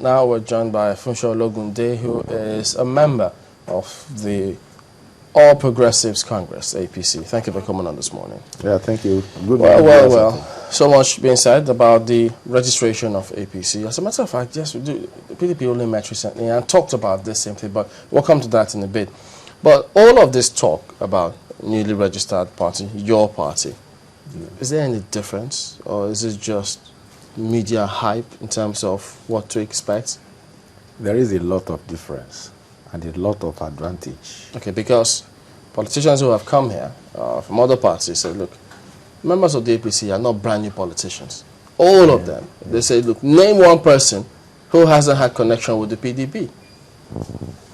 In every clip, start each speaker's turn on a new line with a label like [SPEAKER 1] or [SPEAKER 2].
[SPEAKER 1] now we're joined by Funsho Ologunde, who is a member of the All Progressives Congress, APC. Thank you for coming on this morning.
[SPEAKER 2] Yeah, thank you. Good
[SPEAKER 1] morning. Well. So much being said about the registration of APC. As a matter of fact, yes, the PDP only met recently and talked about this same thing, but we'll come to that in a bit. But all of this talk about newly registered party, your party, is there any difference, or is it just media hype in terms of what to expect?
[SPEAKER 2] There is a lot of difference and a lot of advantage.
[SPEAKER 1] Okay, because politicians who have come here from other parties say, look, members of the APC are not brand new politicians. All of them. They say, look, name one person who hasn't had connection with the PDP.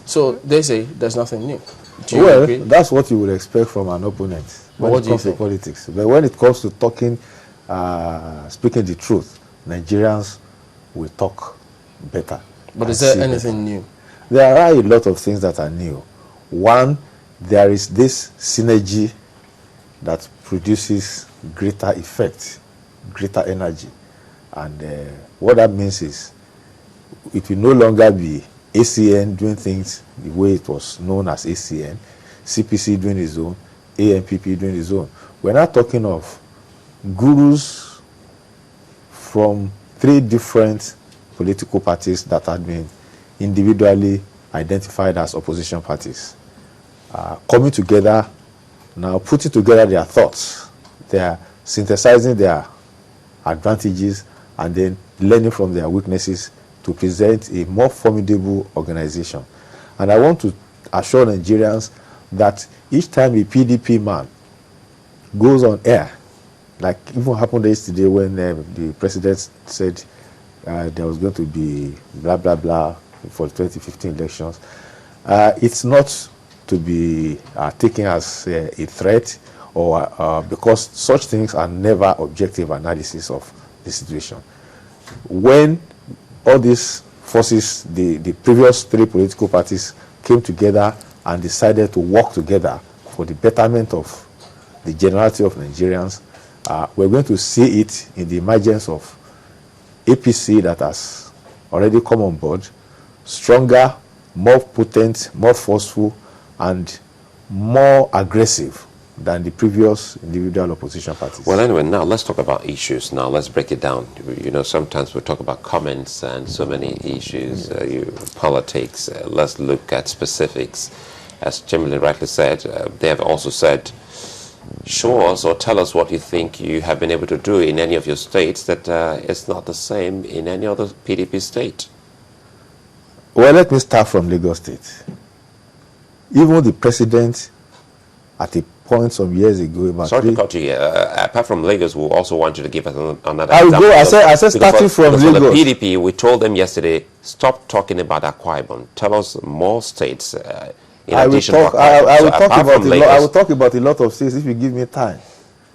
[SPEAKER 1] So they say there's nothing new. Do you agree?
[SPEAKER 2] That's what you would expect from an opponent when it comes to politics. But when it comes to talking, speaking the truth, Nigerians will talk better.
[SPEAKER 1] But is there anything new?
[SPEAKER 2] There are a lot of things that are new. One, there is this synergy that produces greater effect, greater energy. And what that means is it will no longer be ACN doing things the way it was known as ACN, CPC doing its own, ANPP doing its own. We're not talking of gurus from 3 different political parties that had been individually identified as opposition parties, coming together now, putting together their thoughts. They are synthesizing their advantages and then learning from their weaknesses to present a more formidable organization. And I want to assure Nigerians that each time a PDP man goes on air, like even happened yesterday when the president said there was going to be blah, blah, blah for the 2015 elections, it's not to be taken as a threat, or because such things are never objective analysis of the situation. When all these forces, the previous 3 political parties came together and decided to work together for the betterment of the generality of Nigerians, we're going to see it in the emergence of APC that has already come on board, stronger, more potent, more forceful, and more aggressive than the previous individual opposition parties.
[SPEAKER 3] Well, anyway, now let's talk about issues. Now let's break it down. You know, sometimes we talk about comments and so many issues, politics. Let's look at specifics. As Chamberlain rightly said, they have also said, show us or tell us what you think you have been able to do in any of your states that is not the same in any other PDP state.
[SPEAKER 2] Well, let me start from Lagos State. Even the president, at a point some years ago...
[SPEAKER 3] Sorry to cut you here. Apart from Lagos, we also want you to give us another
[SPEAKER 2] I will
[SPEAKER 3] example.
[SPEAKER 2] go. I said starting from Lagos.
[SPEAKER 3] For the PDP, we told them yesterday, stop talking about Akwa Ibom. Tell us more states
[SPEAKER 2] I will talk about a lot of states if you give me time.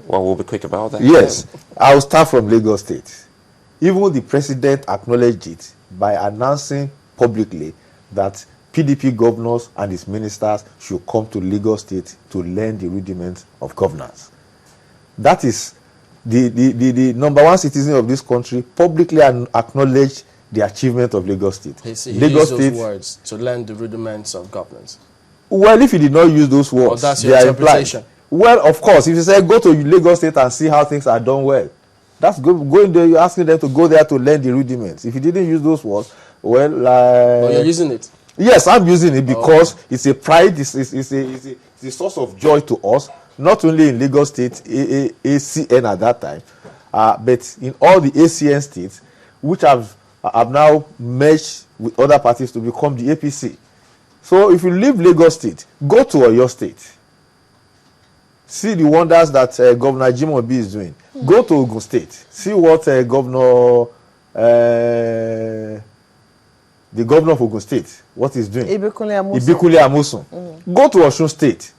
[SPEAKER 3] Well, we'll be quick about that.
[SPEAKER 2] Yes. I will start from Lagos State. Even the president acknowledged it by announcing publicly that PDP governors and its ministers should come to Lagos State to learn the rudiments of governance. That is the number 1 citizen of this country publicly acknowledged the achievement of Lagos State.
[SPEAKER 1] He used those words to learn the rudiments of governance.
[SPEAKER 2] Well, if he did not use those words,
[SPEAKER 1] that's your interpretation.
[SPEAKER 2] Well, of course, if you say go to Lagos State and see how things are done well, that's going there. You're asking them to go there to learn the rudiments. If he didn't use those words, well,
[SPEAKER 1] but you're using it.
[SPEAKER 2] Yes, I'm using it because it's a pride. It's a source of joy to us, not only in Lagos State, ACN at that time, but in all the ACN states, which have now merged with other parties to become the APC. So if you leave Lagos State, go to Oyo State. See the wonders that Governor Jimobi is doing. Go to Ogun State. See what the governor of Ogun State, what he's doing. Ibikunle Amosun. Go to Osun State.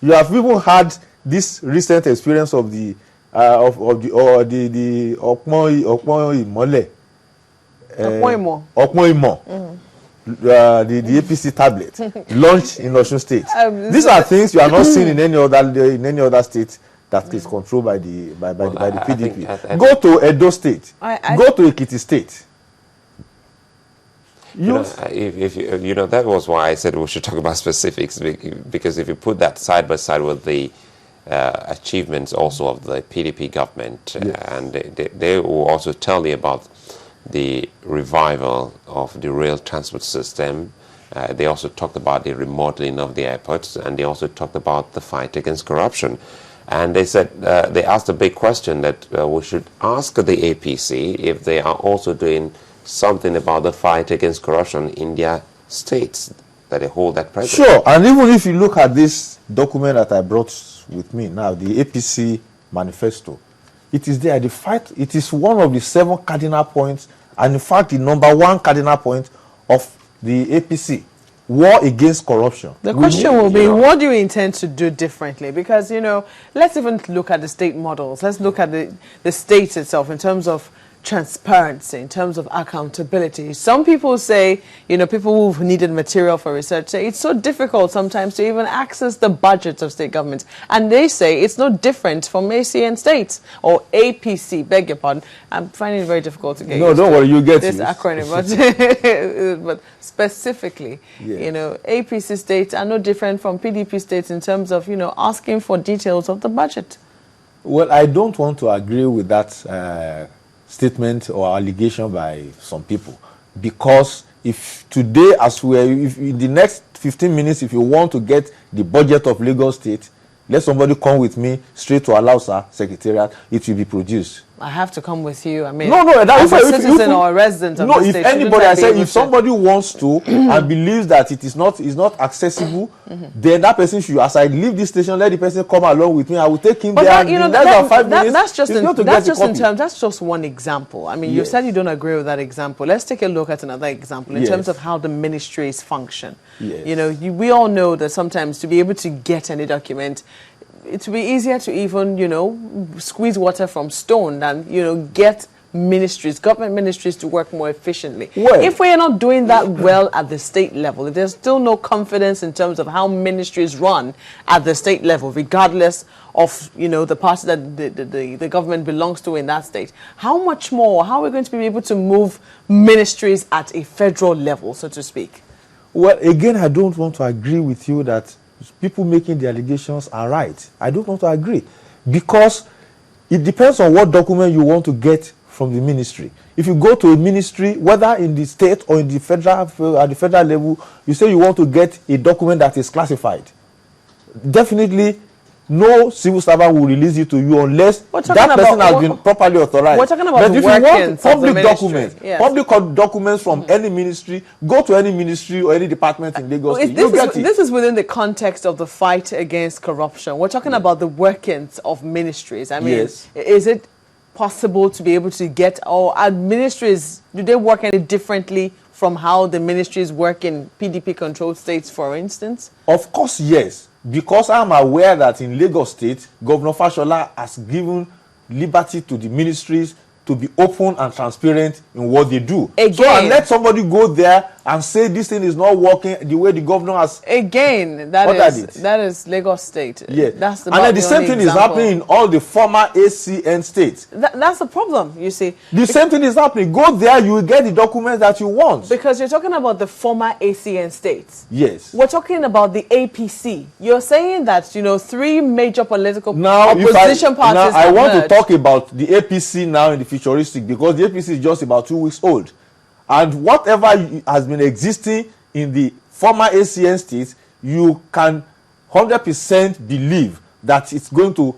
[SPEAKER 2] You have even had this recent experience of the Okpon Imole. Okpon Imo. The APC tablet launched in Osun State. These are things you are not seeing in any other state that is controlled by the PDP. Go to Edo State. Go to Ekiti State.
[SPEAKER 3] If you know, that was why I said we should talk about specifics, because if you put that side by side with the achievements also of the PDP government, and they will also tell you about the revival of the rail transport system. They also talked about the remodeling of the airports, and they also talked about the fight against corruption. And they said, they asked a big question that we should ask the APC if they are also doing something about the fight against corruption in their states, that they hold that present.
[SPEAKER 2] Sure, and even if you look at this document that I brought with me now, the APC manifesto, it is there. The fight, it is one of the 7 cardinal points, and in fact, the #1 cardinal point of the APC. War against corruption.
[SPEAKER 4] The question will be, what do you intend to do differently? Because, let's even look at the state models. Let's look at the state itself in terms of transparency, in terms of accountability. Some people say, people who've needed material for research say it's so difficult sometimes to even access the budgets of state governments. And they say it's no different from ACN states or APC, beg your pardon. I'm finding it very difficult to get
[SPEAKER 2] No, don't worry, you get
[SPEAKER 4] this
[SPEAKER 2] it.
[SPEAKER 4] acronym. But specifically, APC states are no different from PDP states in terms of, asking for details of the budget.
[SPEAKER 2] Well, I don't want to agree with that statement or allegation by some people, because if today, if in the next 15 minutes, if you want to get the budget of Lagos State, let somebody come with me straight to Alausa Secretariat, it will be produced.
[SPEAKER 4] I have to come with you. I mean,
[SPEAKER 2] no,
[SPEAKER 4] as a citizen or a resident of the state.
[SPEAKER 2] If anybody, I say, if somebody wants to and believes that it is not accessible, then that person should, as I leave this station, let the person come along with me. I will take him there.
[SPEAKER 4] That,
[SPEAKER 2] and less than 5 minutes.
[SPEAKER 4] That's just one example. I mean, you said you don't agree with that example. Let's take a look at another example in terms of how the ministries function.
[SPEAKER 2] Yes.
[SPEAKER 4] We all know that sometimes to be able to get any document, it would be easier to even, squeeze water from stone than, get government ministries to work more efficiently.
[SPEAKER 2] Well,
[SPEAKER 4] if we are not doing that well at the state level, if there's still no confidence in terms of how ministries run at the state level, regardless of, the party that the government belongs to in that state, how much more, how are we going to be able to move ministries at a federal level, so to speak?
[SPEAKER 2] Well, again, I don't want to agree with you that people making the allegations are right. I don't want to agree, because it depends on what document you want to get from the ministry. If you go to a ministry, whether in the state or in the federal, at the federal level, you say you want to get a document that is classified, definitely no civil servant will release it to you unless that person has been properly authorized.
[SPEAKER 4] We're talking about
[SPEAKER 2] but
[SPEAKER 4] the
[SPEAKER 2] if you want public
[SPEAKER 4] documents,
[SPEAKER 2] public documents from any ministry, go to any ministry or any department in Lagos.
[SPEAKER 4] This is within the context of the fight against corruption. We're talking about the workings of ministries. I mean, is it possible to be able to get, or are ministries, do they work any differently from how the ministries work in PDP-controlled states, for instance?
[SPEAKER 2] Of course, yes. Because I'm aware that in Lagos State, Governor Fashola has given liberty to the ministries to be open and transparent in what they do.
[SPEAKER 4] Again,
[SPEAKER 2] so and let somebody go there and say this thing is not working the way the governor has
[SPEAKER 4] that is Lagos State.
[SPEAKER 2] Yes.
[SPEAKER 4] That's
[SPEAKER 2] and then the same thing is happening in all the former ACN states.
[SPEAKER 4] That's the problem, you see.
[SPEAKER 2] The same thing is happening. Go there, you will get the documents that you want.
[SPEAKER 4] Because you're talking about the former ACN states.
[SPEAKER 2] Yes.
[SPEAKER 4] We're talking about the APC. You're saying that, 3 major political opposition parties
[SPEAKER 2] Now, I want to talk about the APC now in the futuristic, because the APC is just about 2 weeks old. And whatever has been existing in the former ACN states, you can 100% believe that it's going to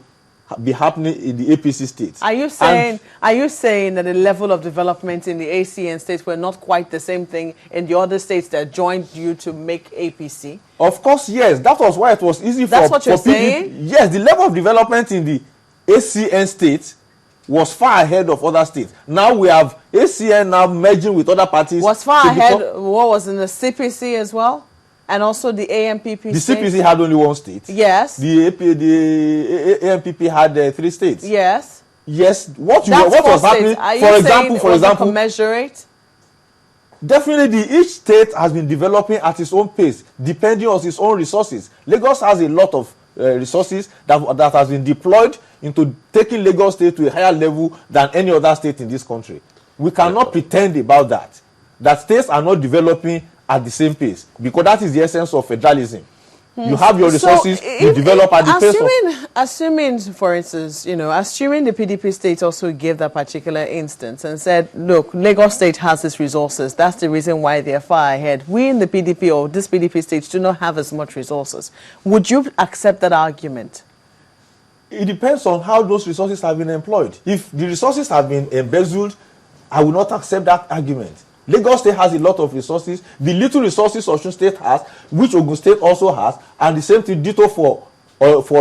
[SPEAKER 2] be happening in the APC states.
[SPEAKER 4] Are you saying that the level of development in the ACN states were not quite the same thing in the other states that joined you to make APC?
[SPEAKER 2] Of course, yes. That was why it was easy
[SPEAKER 4] That's what you're saying?
[SPEAKER 2] Yes, the level of development in the ACN states was far ahead of other states. Now we have ACN now merging with other parties.
[SPEAKER 4] Was far ahead, what was in the CPC as well? And also the AMPP
[SPEAKER 2] The CPC had only 1 state.
[SPEAKER 4] Yes.
[SPEAKER 2] The AMPP had 3 states.
[SPEAKER 4] Yes.
[SPEAKER 2] Yes. What was happening? For example,
[SPEAKER 4] commensurate?
[SPEAKER 2] Definitely, each state has been developing at its own pace, depending on its own resources. Lagos has a lot of resources that has been deployed into taking Lagos State to a higher level than any other state in this country. We cannot pretend about that. that states are not developing at the same pace, because that is the essence of federalism. You have your resources, you develop at the pace of...
[SPEAKER 4] Assuming, for instance, assuming the PDP state also gave that particular instance and said, look, Lagos state has its resources, that's the reason why they're far ahead. We in the PDP or this PDP state do not have as much resources. Would you accept that argument?
[SPEAKER 2] It depends on how those resources have been employed. If the resources have been embezzled, I will not accept that argument. Lagos State has a lot of resources. The little resources Osun State has, which Ogun State also has, and the same thing ditto for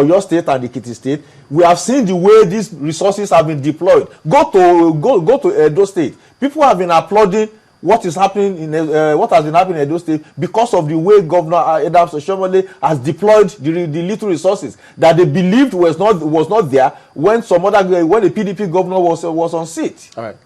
[SPEAKER 2] your state and Ekiti State. We have seen the way these resources have been deployed. Go to Edo State. People have been applauding what is happening in what has been happening in Edo State because of the way Governor Adams Oshomole has deployed the little resources that they believed was not there when the PDP governor was on seat.
[SPEAKER 1] All right.